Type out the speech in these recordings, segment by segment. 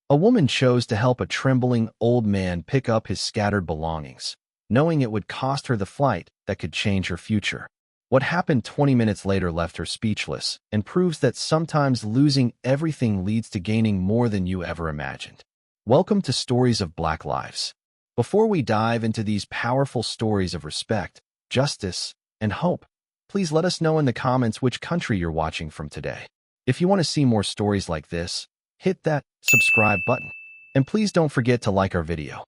A woman chose to help a trembling old man pick up his scattered belongings, knowing it would cost her the flight that could change her future. What happened 20 minutes later left her speechless and proves that sometimes losing everything leads to gaining more than you ever imagined. Welcome to Stories of Black Lives. Before we dive into these powerful stories of respect, justice, and hope, please let us know in the comments which country you're watching from today. If you want to see more stories like this, hit that subscribe button. And please don't forget to like our video.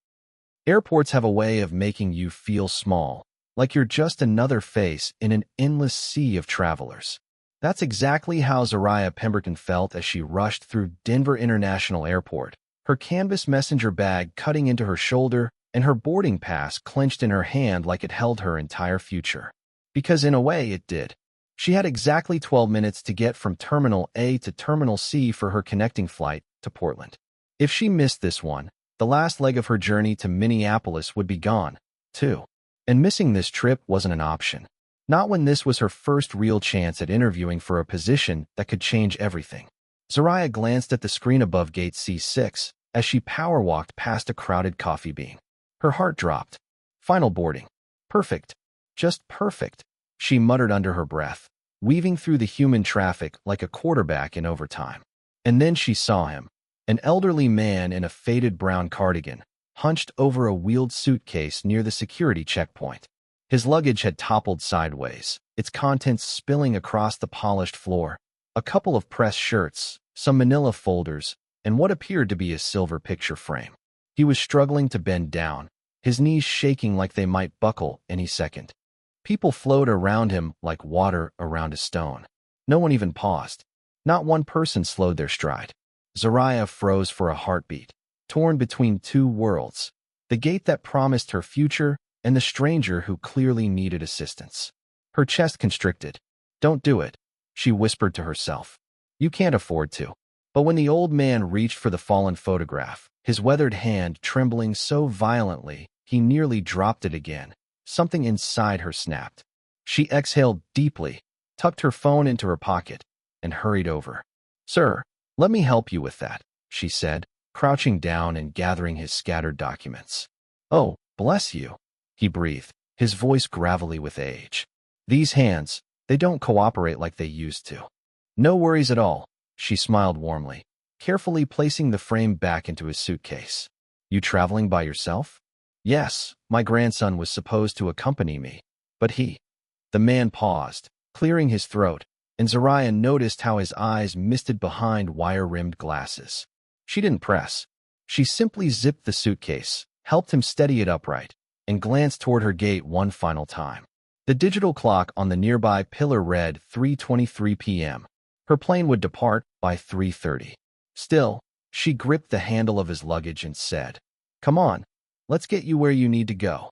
Airports have a way of making you feel small, like you're just another face in an endless sea of travelers. That's exactly how Zariah Pemberton felt as she rushed through Denver International Airport, her canvas messenger bag cutting into her shoulder and her boarding pass clenched in her hand like it held her entire future. Because in a way it did. She had exactly 12 minutes to get from Terminal A to Terminal C for her connecting flight to Portland. If she missed this one, the last leg of her journey to Minneapolis would be gone, too. And missing this trip wasn't an option. Not when this was her first real chance at interviewing for a position that could change everything. Zariah glanced at the screen above Gate C6 as she power-walked past a crowded coffee bean. Her heart dropped. Final boarding. Perfect. Just perfect, she muttered under her breath, weaving through the human traffic like a quarterback in overtime. And then she saw him, an elderly man in a faded brown cardigan, hunched over a wheeled suitcase near the security checkpoint. His luggage had toppled sideways, its contents spilling across the polished floor. A couple of pressed shirts, some manila folders, and what appeared to be a silver picture frame. He was struggling to bend down, his knees shaking like they might buckle any second. People flowed around him like water around a stone. No one even paused. Not one person slowed their stride. Zariah froze for a heartbeat, torn between two worlds, the gate that promised her future and the stranger who clearly needed assistance. Her chest constricted. "Don't do it," she whispered to herself. "You can't afford to." But when the old man reached for the fallen photograph, his weathered hand trembling so violently he nearly dropped it again, something inside her snapped. She exhaled deeply, tucked her phone into her pocket, and hurried over. "Sir, let me help you with that," she said, crouching down and gathering his scattered documents. "Oh, bless you," he breathed, his voice gravelly with age. "These hands, they don't cooperate like they used to." "No worries at all," she smiled warmly, carefully placing the frame back into his suitcase. "You traveling by yourself?" "Yes, my grandson was supposed to accompany me, but he—" The man paused, clearing his throat, and Zariah noticed how his eyes misted behind wire-rimmed glasses. She didn't press. She simply zipped the suitcase, helped him steady it upright, and glanced toward her gate one final time. The digital clock on the nearby pillar read 3:23 p.m. Her plane would depart by 3:30. Still, she gripped the handle of his luggage and said, "Come on. Let's get you where you need to go."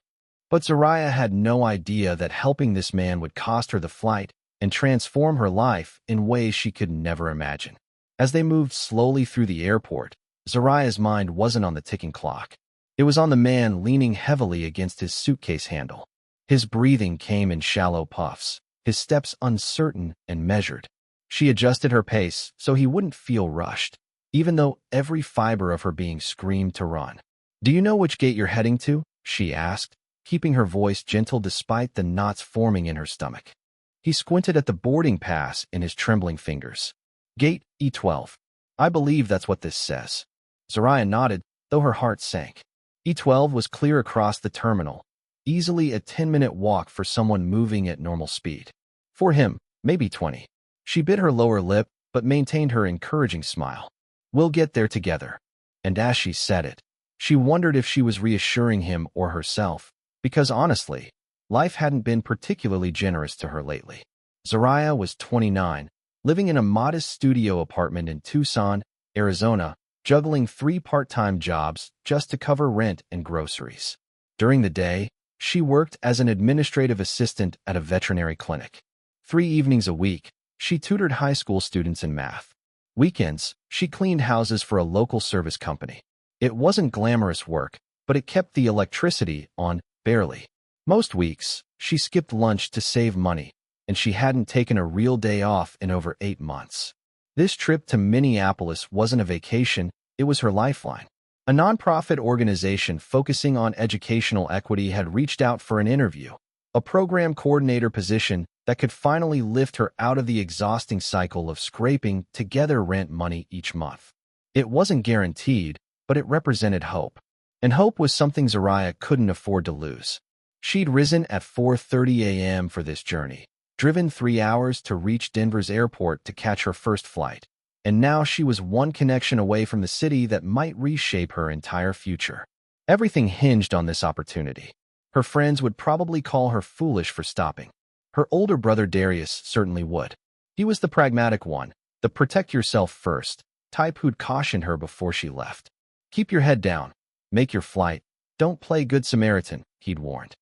But Zariah had no idea that helping this man would cost her the flight and transform her life in ways she could never imagine. As they moved slowly through the airport, Zariah's mind wasn't on the ticking clock. It was on the man leaning heavily against his suitcase handle. His breathing came in shallow puffs, his steps uncertain and measured. She adjusted her pace so he wouldn't feel rushed, even though every fiber of her being screamed to run. "Do you know which gate you're heading to?" she asked, keeping her voice gentle despite the knots forming in her stomach. He squinted at the boarding pass in his trembling fingers. "Gate E12. I believe that's what this says." Zariah nodded, though her heart sank. E12 was clear across the terminal, easily a 10-minute walk for someone moving at normal speed. For him, maybe 20. She bit her lower lip, but maintained her encouraging smile. "We'll get there together." And as she said it, she wondered if she was reassuring him or herself, because honestly, life hadn't been particularly generous to her lately. Zariah was 29, living in a modest studio apartment in Tucson, Arizona, juggling 3 part-time jobs just to cover rent and groceries. During the day, she worked as an administrative assistant at a veterinary clinic. 3 evenings a week, she tutored high school students in math. Weekends, she cleaned houses for a local service company. It wasn't glamorous work, but it kept the electricity on, barely. Most weeks, she skipped lunch to save money, and she hadn't taken a real day off in over 8 months. This trip to Minneapolis wasn't a vacation, It was her lifeline. A nonprofit organization focusing on educational equity had reached out for an interview, a program coordinator position that could finally lift her out of the exhausting cycle of scraping together rent money each month. It wasn't guaranteed, but it represented hope. And hope was something Zariah couldn't afford to lose. She'd risen at 4:30 a.m. for this journey, driven 3 hours to reach Denver's airport to catch her first flight, and now she was one connection away from the city that might reshape her entire future. Everything hinged on this opportunity. Her friends would probably call her foolish for stopping. Her older brother Darius certainly would. He was the pragmatic one, the protect yourself first type who'd cautioned her before she left. Keep your head down. Make your flight. Don't play Good Samaritan, he'd warned.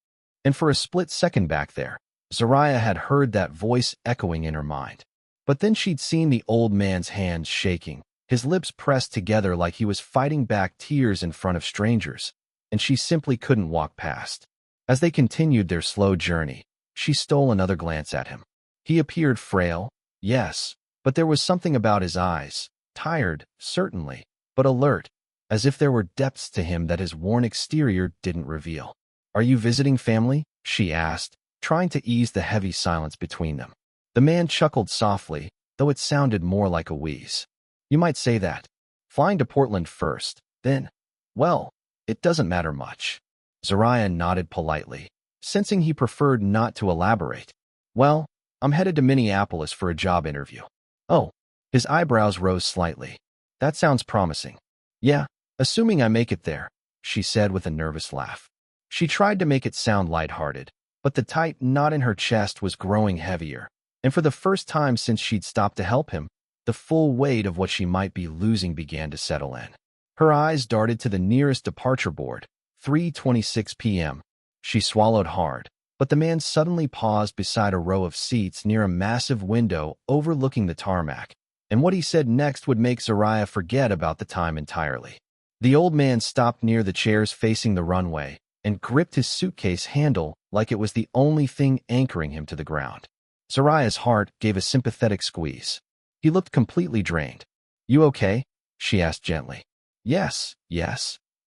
And for a split second back there, Zariah had heard that voice echoing in her mind. But then she'd seen the old man's hands shaking, his lips pressed together like he was fighting back tears in front of strangers, and she simply couldn't walk past. As they continued their slow journey, she stole another glance at him. He appeared frail, yes, but there was something about his eyes, tired, certainly, but alert, as if there were depths to him that his worn exterior didn't reveal. "Are you visiting family?" she asked, trying to ease the heavy silence between them. The man chuckled softly, though it sounded more like a wheeze. "You might say that. Flying to Portland first, then, well, it doesn't matter much." Zariah nodded politely, sensing he preferred not to elaborate. "Well, I'm headed to Minneapolis for a job interview." "Oh." His eyebrows rose slightly. "That sounds promising." "Yeah, assuming I make it there," she said with a nervous laugh. She tried to make it sound lighthearted, but the tight knot in her chest was growing heavier, and for the first time since she'd stopped to help him, the full weight of what she might be losing began to settle in. Her eyes darted to the nearest departure board, 3:26 p.m. She swallowed hard, but the man suddenly paused beside a row of seats near a massive window overlooking the tarmac, and what he said next would make Zariah forget about the time entirely. The old man stopped near the chairs facing the runway and gripped his suitcase handle like it was the only thing anchoring him to the ground. Zariah's heart gave a sympathetic squeeze. He looked completely drained. "You okay?" she asked gently. Yes,"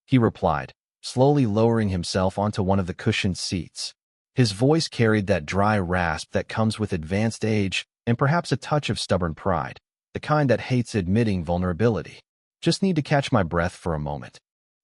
he replied, slowly lowering himself onto one of the cushioned seats. His voice carried that dry rasp that comes with advanced age and perhaps a touch of stubborn pride, the kind that hates admitting vulnerability. "Just need to catch my breath for a moment."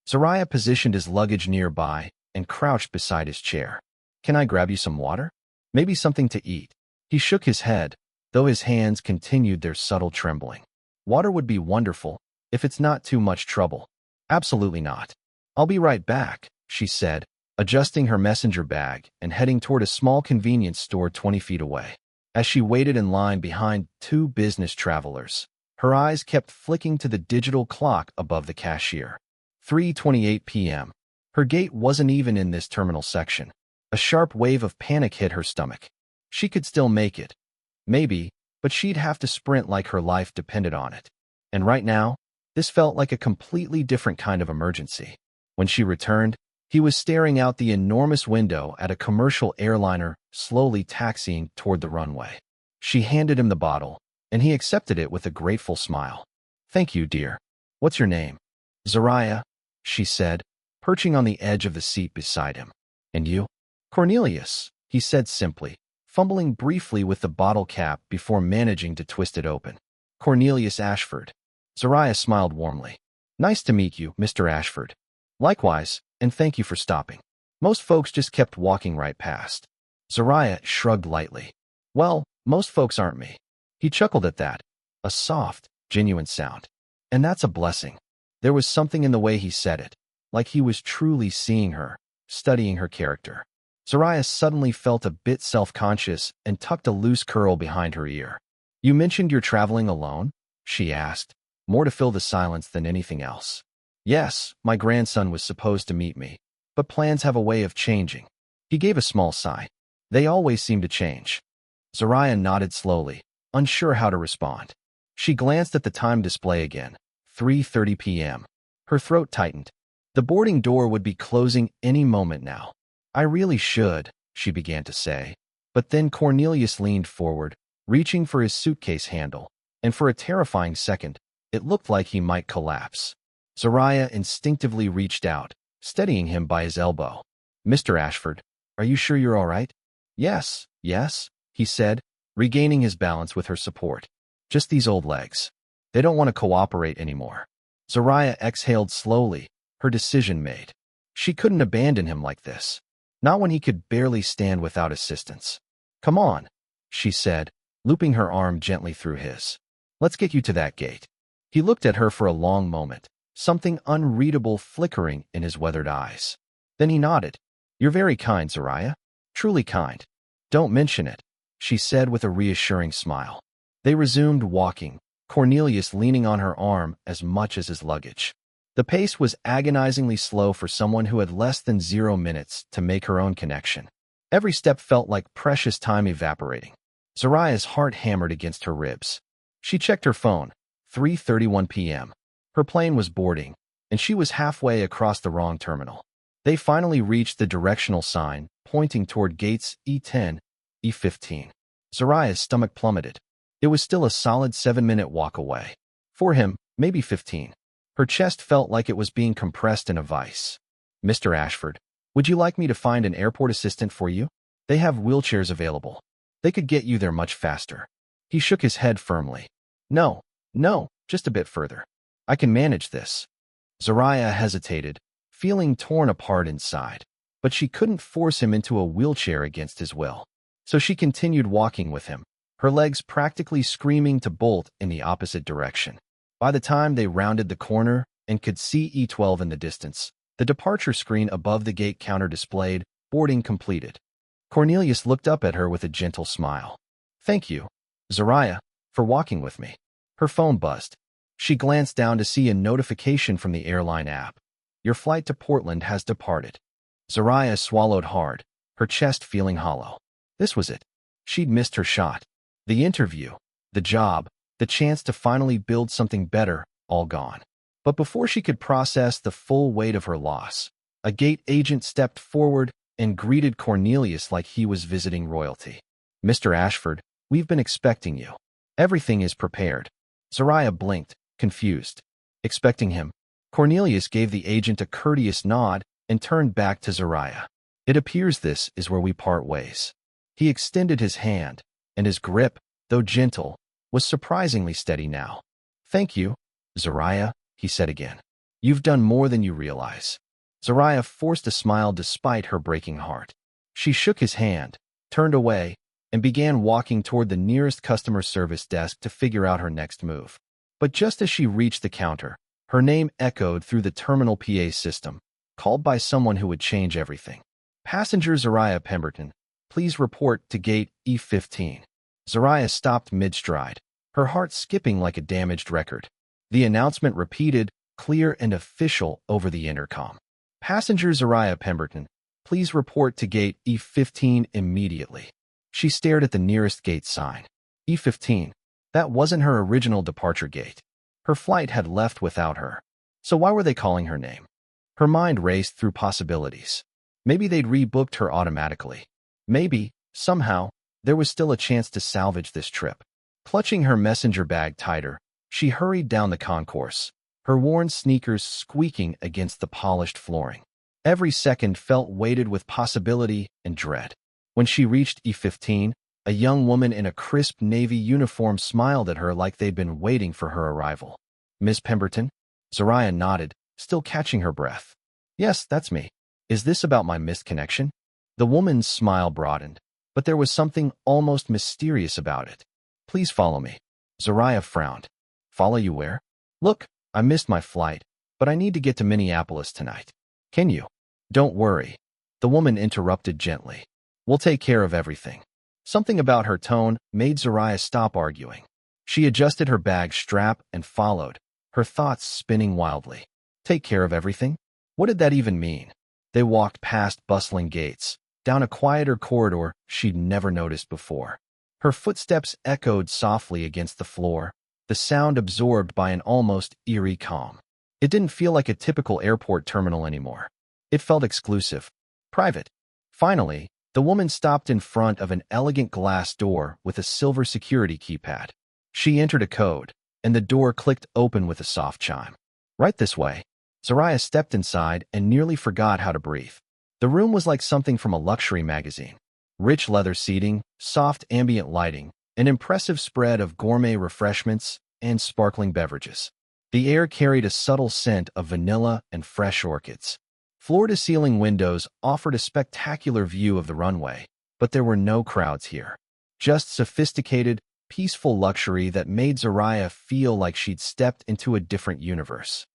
Zariah positioned his luggage nearby and crouched beside his chair. "Can I grab you some water? Maybe something to eat?" He shook his head, though his hands continued their subtle trembling. "Water would be wonderful, if it's not too much trouble." "Absolutely not. I'll be right back," she said, adjusting her messenger bag and heading toward a small convenience store 20 feet away. As she waited in line behind two business travelers, her eyes kept flicking to the digital clock above the cashier. 3:28 p.m. Her gate wasn't even in this terminal section. A sharp wave of panic hit her stomach. She could still make it. Maybe, but she'd have to sprint like her life depended on it. And right now, this felt like a completely different kind of emergency. When she returned, he was staring out the enormous window at a commercial airliner slowly taxiing toward the runway. She handed him the bottle, and he accepted it with a grateful smile. "Thank you, dear. What's your name?" "Zariah," she said, perching on the edge of the seat beside him. "And you?" "Cornelius," he said simply, fumbling briefly with the bottle cap before managing to twist it open. "Cornelius Ashford." Zariah smiled warmly. "Nice to meet you, Mr. Ashford." "Likewise, and thank you for stopping." Most folks just kept walking right past. Zariah shrugged lightly. "Well, most folks aren't me." He chuckled at that, a soft, genuine sound. And that's a blessing. There was something in the way he said it, like he was truly seeing her, studying her character. Zariah suddenly felt a bit self-conscious and tucked a loose curl behind her ear. "You mentioned you're traveling alone?" she asked, more to fill the silence than anything else. "Yes, my grandson was supposed to meet me, but plans have a way of changing." He gave a small sigh. "They always seem to change." Zariah nodded slowly, unsure how to respond. She glanced at the time display again, 3:30 p.m. Her throat tightened. The boarding door would be closing any moment now. "I really should," she began to say. But then Cornelius leaned forward, reaching for his suitcase handle, and for a terrifying second, it looked like he might collapse. Zariah instinctively reached out, steadying him by his elbow. "Mr. Ashford, are you sure you're all right?" "Yes, yes," he said, regaining his balance with her support. "Just these old legs. They don't want to cooperate anymore." Zariah exhaled slowly, her decision made. She couldn't abandon him like this. Not when he could barely stand without assistance. "Come on," she said, looping her arm gently through his. "Let's get you to that gate." He looked at her for a long moment, something unreadable flickering in his weathered eyes. Then he nodded. "You're very kind, Zariah. Truly kind." "Don't mention it," she said with a reassuring smile. They resumed walking, Cornelius leaning on her arm as much as his luggage. The pace was agonizingly slow for someone who had less than 0 minutes to make her own connection. Every step felt like precious time evaporating. Zariah's heart hammered against her ribs. She checked her phone. 3:31 p.m. Her plane was boarding, and she was halfway across the wrong terminal. They finally reached the directional sign, pointing toward gates E10, E15. Zariah's stomach plummeted. It was still a solid 7-minute walk away. For him, maybe 15. Her chest felt like it was being compressed in a vice. "Mr. Ashford, would you like me to find an airport assistant for you? They have wheelchairs available. They could get you there much faster." He shook his head firmly. No, just a bit further. I can manage this." Zariah hesitated, feeling torn apart inside. But she couldn't force him into a wheelchair against his will. So she continued walking with him, her legs practically screaming to bolt in the opposite direction. By the time they rounded the corner and could see E12 in the distance, the departure screen above the gate counter displayed, "Boarding completed." Cornelius looked up at her with a gentle smile. "Thank you, Zariah, for walking with me." Her phone buzzed. She glanced down to see a notification from the airline app. "Your flight to Portland has departed." Zariah swallowed hard, her chest feeling hollow. This was it. She'd missed her shot. The interview, the job, the chance to finally build something better, all gone. But before she could process the full weight of her loss, a gate agent stepped forward and greeted Cornelius like he was visiting royalty. "Mr. Ashford, we've been expecting you. Everything is prepared." Zariah blinked, confused. Expecting him? Cornelius gave the agent a courteous nod and turned back to Zariah. "It appears this is where we part ways." He extended his hand, and his grip, though gentle, was surprisingly steady now. "Thank you, Zariah," he said again. "You've done more than you realize." Zariah forced a smile despite her breaking heart. She shook his hand, turned away, and began walking toward the nearest customer service desk to figure out her next move. But just as she reached the counter, her name echoed through the terminal PA system, called by someone who would change everything. "Passenger Zariah Pemberton, please report to gate E15. Zariah stopped mid-stride, her heart skipping like a damaged record. The announcement repeated, clear and official over the intercom. "Passenger Zariah Pemberton, please report to gate E15 immediately." She stared at the nearest gate sign. E15. That wasn't her original departure gate. Her flight had left without her. So why were they calling her name? Her mind raced through possibilities. Maybe they'd rebooked her automatically. Maybe, somehow, there was still a chance to salvage this trip. Clutching her messenger bag tighter, she hurried down the concourse, her worn sneakers squeaking against the polished flooring. Every second felt weighted with possibility and dread. When she reached E15, a young woman in a crisp navy uniform smiled at her like they'd been waiting for her arrival. "Miss Pemberton?" Zariah nodded, still catching her breath. "Yes, that's me. Is this about my missed connection?" The woman's smile broadened, but there was something almost mysterious about it. "Please follow me." Zariah frowned. "Follow you where?" "Look, I missed my flight, but I need to get to Minneapolis tonight. Can you?" "Don't worry," the woman interrupted gently. "We'll take care of everything." Something about her tone made Zariah stop arguing. She adjusted her bag strap and followed, her thoughts spinning wildly. Take care of everything? What did that even mean? They walked past bustling gates, down a quieter corridor she'd never noticed before. Her footsteps echoed softly against the floor, the sound absorbed by an almost eerie calm. It didn't feel like a typical airport terminal anymore. It felt exclusive, private. Finally, the woman stopped in front of an elegant glass door with a silver security keypad. She entered a code, and the door clicked open with a soft chime. Right this way. Zaraya stepped inside and nearly forgot how to breathe. The room was like something from a luxury magazine. Rich leather seating, soft ambient lighting, an impressive spread of gourmet refreshments, and sparkling beverages. The air carried a subtle scent of vanilla and fresh orchids. Floor-to-ceiling windows offered a spectacular view of the runway, but there were no crowds here. Just sophisticated, peaceful luxury that made Zaraya feel like she'd stepped into a different universe.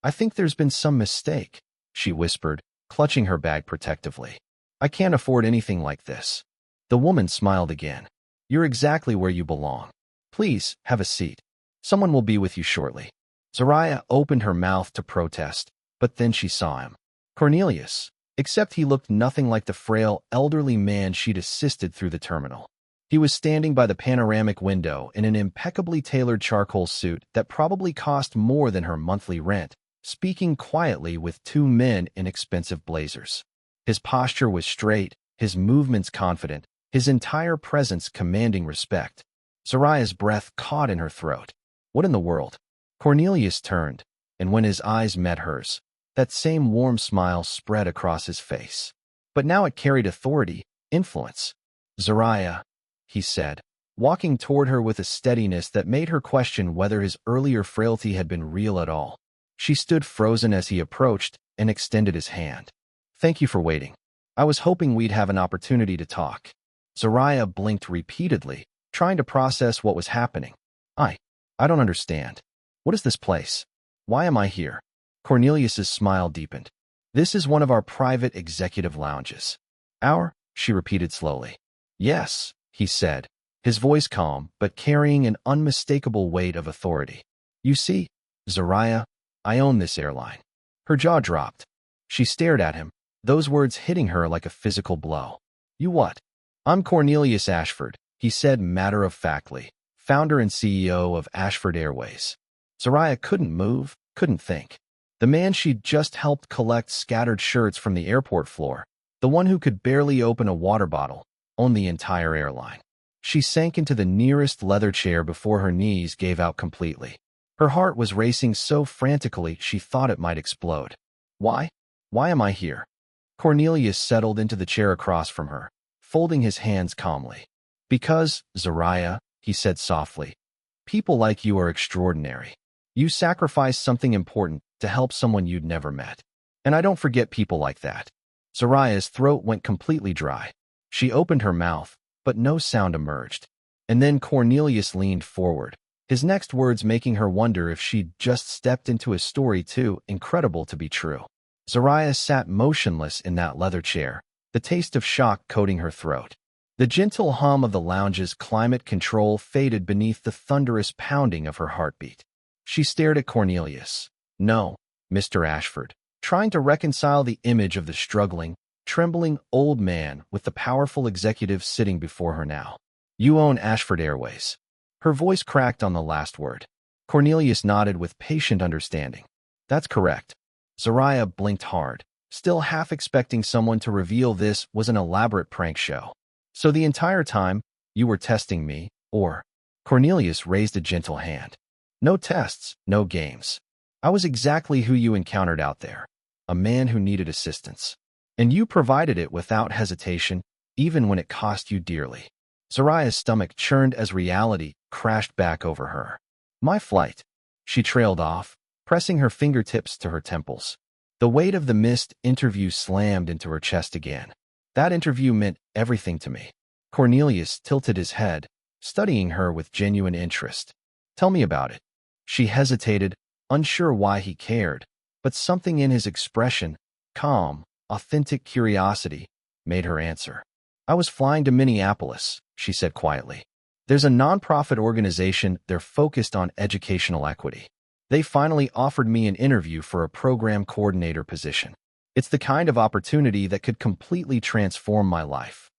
"I think there's been some mistake," she whispered, clutching her bag protectively. "I can't afford anything like this." The woman smiled again. "You're exactly where you belong. Please, have a seat. Someone will be with you shortly." Zaraya opened her mouth to protest, but then she saw him. Cornelius, except he looked nothing like the frail, elderly man she'd assisted through the terminal. He was standing by the panoramic window in an impeccably tailored charcoal suit that probably cost more than her monthly rent, speaking quietly with two men in expensive blazers. His posture was straight, his movements confident, his entire presence commanding respect. Zaraya's breath caught in her throat. What in the world? Cornelius turned, and when his eyes met hers, that same warm smile spread across his face. But now it carried authority, influence. "Zaraya," he said, walking toward her with a steadiness that made her question whether his earlier frailty had been real at all. She stood frozen as he approached and extended his hand. "Thank you for waiting. I was hoping we'd have an opportunity to talk." Zaraya blinked repeatedly, trying to process what was happening. I don't understand. What is this place? Why am I here?" Cornelius's smile deepened. "This is one of our private executive lounges." "Our?" she repeated slowly. "Yes," he said, his voice calm but carrying an unmistakable weight of authority. "You see, Zaraya, I own this airline." Her jaw dropped. She stared at him, those words hitting her like a physical blow. "You what?" "I'm Cornelius Ashford," he said matter-of-factly, founder and CEO of Ashford Airways. Zaraya couldn't move, couldn't think. The man she'd just helped collect scattered shirts from the airport floor, the one who could barely open a water bottle, owned the entire airline. She sank into the nearest leather chair before her knees gave out completely. Her heart was racing so frantically she thought it might explode. "Why? Why am I here?" Cornelius settled into the chair across from her, folding his hands calmly. "Because, Zaraya," he said softly, "people like you are extraordinary. You sacrificed something important to help someone you'd never met. And I don't forget people like that." Zaraya's throat went completely dry. She opened her mouth, but no sound emerged. And then Cornelius leaned forward, his next words making her wonder if she'd just stepped into a story too incredible to be true. Zaraya sat motionless in that leather chair, the taste of shock coating her throat. The gentle hum of the lounge's climate control faded beneath the thunderous pounding of her heartbeat. She stared at Cornelius. "No, Mr. Ashford," trying to reconcile the image of the struggling, trembling old man with the powerful executive sitting before her now. "You own Ashford Airways." Her voice cracked on the last word. Cornelius nodded with patient understanding. "That's correct." Zaraya blinked hard, still half expecting someone to reveal this was an elaborate prank show. "So the entire time, you were testing me, or?" Cornelius raised a gentle hand. "No tests, no games. I was exactly who you encountered out there, a man who needed assistance. And you provided it without hesitation, even when it cost you dearly." Zaraya's stomach churned as reality crashed back over her. "My flight," she trailed off, pressing her fingertips to her temples. The weight of the missed interview slammed into her chest again. "That interview meant everything to me." Cornelius tilted his head, studying her with genuine interest. "Tell me about it." She hesitated, unsure why he cared, but something in his expression, calm, authentic curiosity, made her answer. "I was flying to Minneapolis," she said quietly. "There's a nonprofit organization they're focused on educational equity. They finally offered me an interview for a program coordinator position. It's the kind of opportunity that could completely transform my life."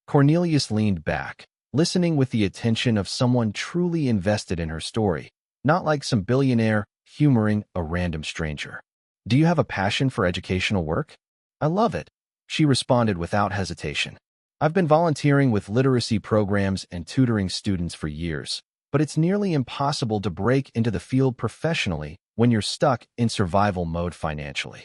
Cornelius leaned back, listening with the attention of someone truly invested in her story, not like some billionaire humoring a random stranger. "Do you have a passion for educational work?" "I love it," she responded without hesitation. "I've been volunteering with literacy programs and tutoring students for years, but it's nearly impossible to break into the field professionally when you're stuck in survival mode financially.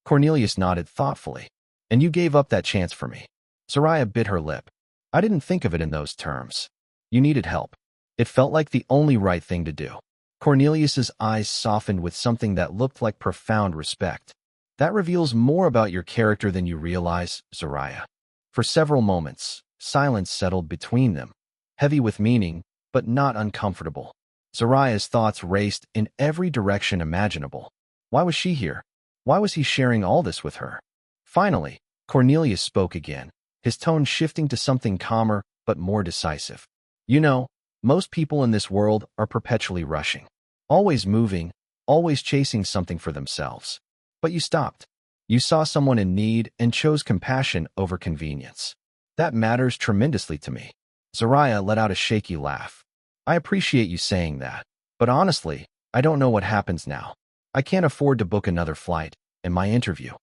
Cornelius nodded thoughtfully. And you gave up that chance for me. Soraya bit her lip. I didn't think of it in those terms. You needed help. It felt like the only right thing to do. Cornelius's eyes softened with something that looked like profound respect. That reveals more about your character than you realize, Soraya. For several moments, silence settled between them, heavy with meaning, but not uncomfortable. Soraya's thoughts raced in every direction imaginable. Why was she here? Why was he sharing all this with her? Finally, Cornelius spoke again, his tone shifting to something calmer but more decisive. You know, most people in this world are perpetually rushing, always moving, always chasing something for themselves. But you stopped. You saw someone in need and chose compassion over convenience. That matters tremendously to me. Soraya let out a shaky laugh. I appreciate you saying that, but honestly, I don't know what happens now. I can't afford to book another flight, and my interview.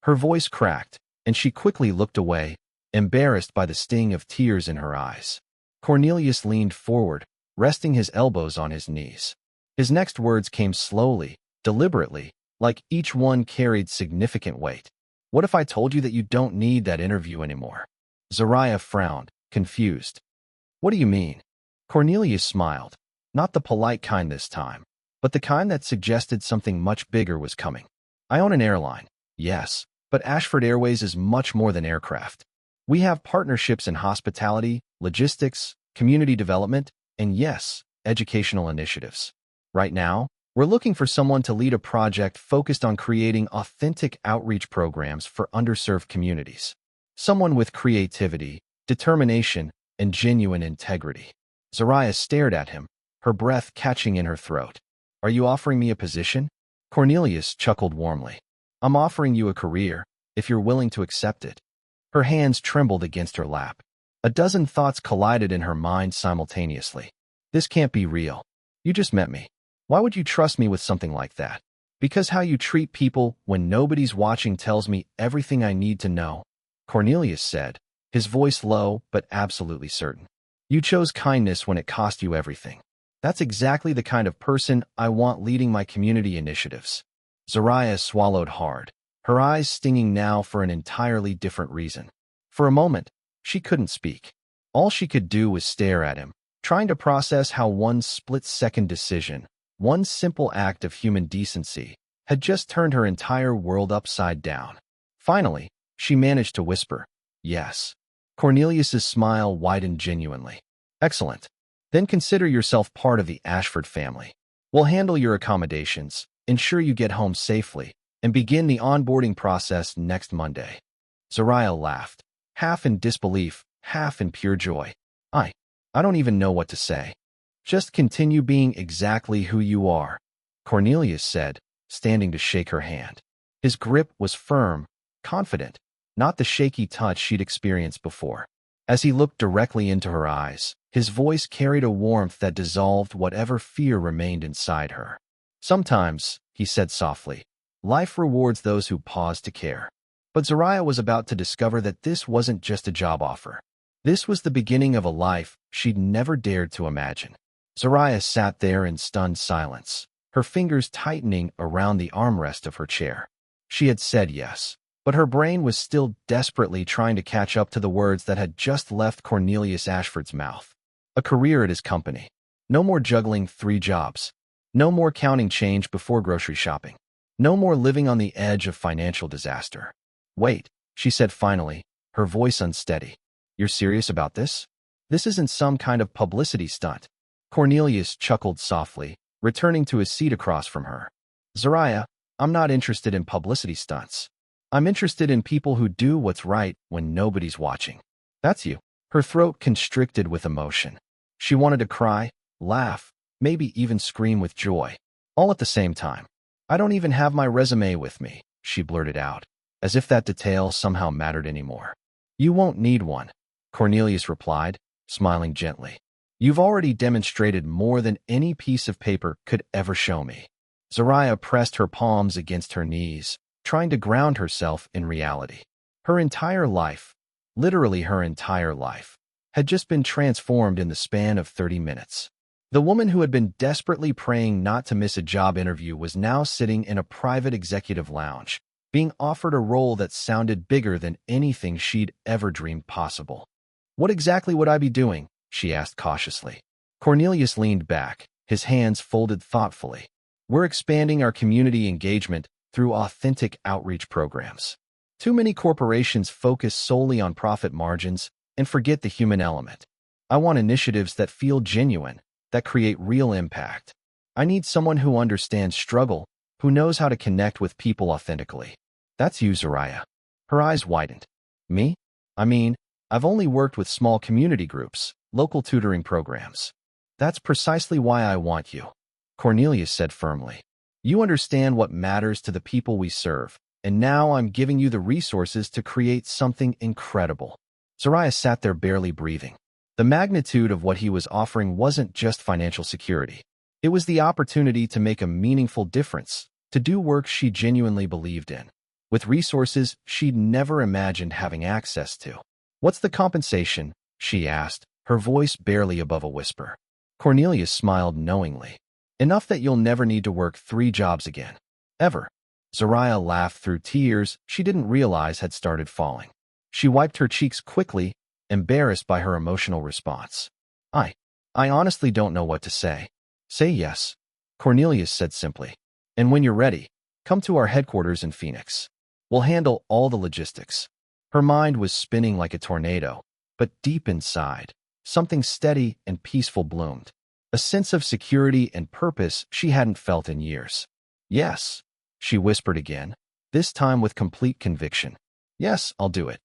Her voice cracked, and she quickly looked away, embarrassed by the sting of tears in her eyes. Cornelius leaned forward, resting his elbows on his knees. His next words came slowly, deliberately, like each one carried significant weight. What if I told you that you don't need that interview anymore? Soraya frowned, confused. What do you mean? Cornelius smiled, not the polite kind this time, but the kind that suggested something much bigger was coming. I own an airline, yes, but Ashford Airways is much more than aircraft. We have partnerships in hospitality, logistics, community development, and yes, educational initiatives. Right now, we're looking for someone to lead a project focused on creating authentic outreach programs for underserved communities. Someone with creativity, determination, and genuine integrity. Soraya stared at him, her breath catching in her throat. Are you offering me a position? Cornelius chuckled warmly. I'm offering you a career, if you're willing to accept it. Her hands trembled against her lap. A dozen thoughts collided in her mind simultaneously. This can't be real. You just met me. Why would you trust me with something like that? Because how you treat people when nobody's watching tells me everything I need to know, Cornelius said, his voice low but absolutely certain. You chose kindness when it cost you everything. That's exactly the kind of person I want leading my community initiatives. Soraya swallowed hard, her eyes stinging now for an entirely different reason. For a moment, she couldn't speak. All she could do was stare at him, trying to process how one split-second decision, one simple act of human decency, had just turned her entire world upside down. Finally, she managed to whisper, yes. Cornelius's smile widened genuinely. Excellent. Then consider yourself part of the Ashford family. We'll handle your accommodations, ensure you get home safely, and begin the onboarding process next Monday. Soraya laughed, half in disbelief, half in pure joy. I don't even know what to say. Just continue being exactly who you are, Cornelius said, standing to shake her hand. His grip was firm, confident, not the shaky touch she'd experienced before. As he looked directly into her eyes, his voice carried a warmth that dissolved whatever fear remained inside her. Sometimes, he said softly, life rewards those who pause to care. But Soraya was about to discover that this wasn't just a job offer. This was the beginning of a life she'd never dared to imagine. Soraya sat there in stunned silence, her fingers tightening around the armrest of her chair. She had said yes, but her brain was still desperately trying to catch up to the words that had just left Cornelius Ashford's mouth. A career at his company. No more juggling 3 jobs. No more counting change before grocery shopping. No more living on the edge of financial disaster. Wait, she said finally, her voice unsteady. You're serious about this? This isn't some kind of publicity stunt. Cornelius chuckled softly, returning to his seat across from her. Soraya, I'm not interested in publicity stunts. I'm interested in people who do what's right when nobody's watching. That's you. Her throat constricted with emotion. She wanted to cry, laugh, maybe even scream with joy, all at the same time. I don't even have my resume with me, she blurted out, as if that detail somehow mattered anymore. You won't need one, Cornelius replied, smiling gently. You've already demonstrated more than any piece of paper could ever show me. Soraya pressed her palms against her knees, trying to ground herself in reality. Her entire life, literally her entire life, had just been transformed in the span of 30 minutes. The woman who had been desperately praying not to miss a job interview was now sitting in a private executive lounge, being offered a role that sounded bigger than anything she'd ever dreamed possible. "What exactly would I be doing?" she asked cautiously. Cornelius leaned back, his hands folded thoughtfully. "We're expanding our community engagement through authentic outreach programs. Too many corporations focus solely on profit margins and forget the human element. I want initiatives that feel genuine, that create real impact. I need someone who understands struggle, who knows how to connect with people authentically." "That's you, Zariah." Her eyes widened. "Me? I mean, I've only worked with small community groups, local tutoring programs." "That's precisely why I want you," Cornelius said firmly. "You understand what matters to the people we serve, and now I'm giving you the resources to create something incredible." Zariah sat there barely breathing. The magnitude of what he was offering wasn't just financial security. It was the opportunity to make a meaningful difference, to do work she genuinely believed in, with resources she'd never imagined having access to. "What's the compensation?" she asked, her voice barely above a whisper. Cornelius smiled knowingly. "Enough that you'll never need to work 3 jobs again. Ever." Zariah laughed through tears she didn't realize had started falling. She wiped her cheeks quickly, embarrassed by her emotional response. I honestly don't know what to say." "Say yes," Cornelius said simply. "And when you're ready, come to our headquarters in Phoenix. We'll handle all the logistics." Her mind was spinning like a tornado, but deep inside, something steady and peaceful bloomed, a sense of security and purpose she hadn't felt in years. "Yes," she whispered again, this time with complete conviction. "Yes, I'll do it."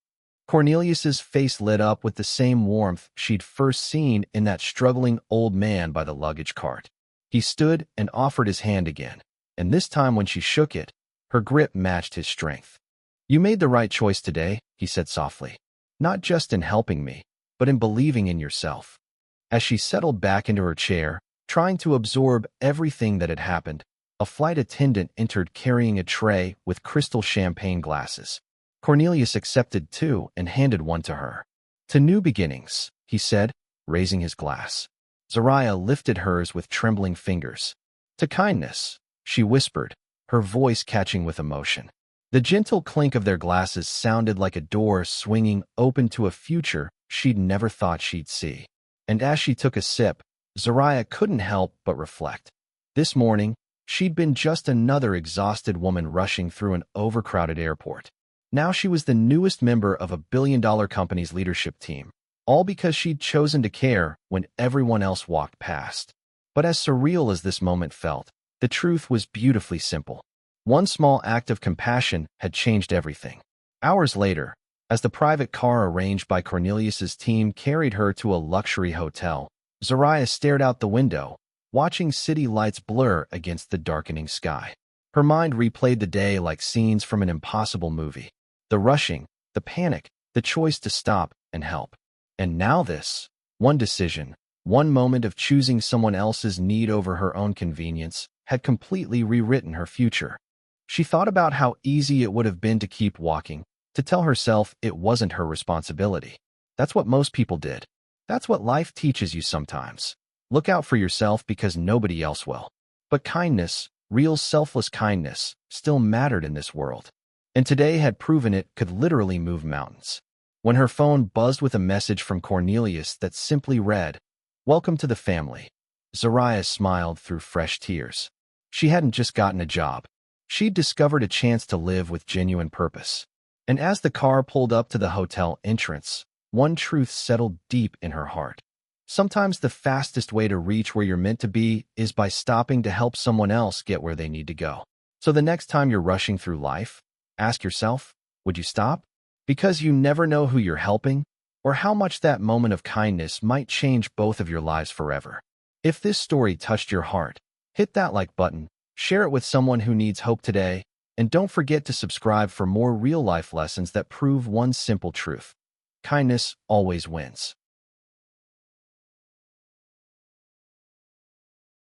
Cornelius's face lit up with the same warmth she'd first seen in that struggling old man by the luggage cart. He stood and offered his hand again, and this time when she shook it, her grip matched his strength. "You made the right choice today," he said softly. "Not just in helping me, but in believing in yourself." As she settled back into her chair, trying to absorb everything that had happened, a flight attendant entered carrying a tray with crystal champagne glasses. Cornelius accepted 2 and handed one to her. "To new beginnings," he said, raising his glass. Zariah lifted hers with trembling fingers. "To kindness," she whispered, her voice catching with emotion. The gentle clink of their glasses sounded like a door swinging open to a future she'd never thought she'd see. And as she took a sip, Zariah couldn't help but reflect. This morning, she'd been just another exhausted woman rushing through an overcrowded airport. Now she was the newest member of a billion-dollar company's leadership team, all because she'd chosen to care when everyone else walked past. But as surreal as this moment felt, the truth was beautifully simple. One small act of compassion had changed everything. Hours later, as the private car arranged by Cornelius's team carried her to a luxury hotel, Zariah stared out the window, watching city lights blur against the darkening sky. Her mind replayed the day like scenes from an impossible movie. The rushing, the panic, the choice to stop and help. And now this, one decision, one moment of choosing someone else's need over her own convenience, had completely rewritten her future. She thought about how easy it would have been to keep walking, to tell herself it wasn't her responsibility. That's what most people did. That's what life teaches you sometimes. Look out for yourself because nobody else will. But kindness, real selfless kindness, still mattered in this world. And today had proven it could literally move mountains. When her phone buzzed with a message from Cornelius that simply read, "Welcome to the family," Zariah smiled through fresh tears. She hadn't just gotten a job. She'd discovered a chance to live with genuine purpose. And as the car pulled up to the hotel entrance, one truth settled deep in her heart. Sometimes the fastest way to reach where you're meant to be is by stopping to help someone else get where they need to go. So the next time you're rushing through life, ask yourself, would you stop? Because you never know who you're helping, or how much that moment of kindness might change both of your lives forever. If this story touched your heart, hit that like button, share it with someone who needs hope today, and don't forget to subscribe for more real-life lessons that prove one simple truth: kindness always wins.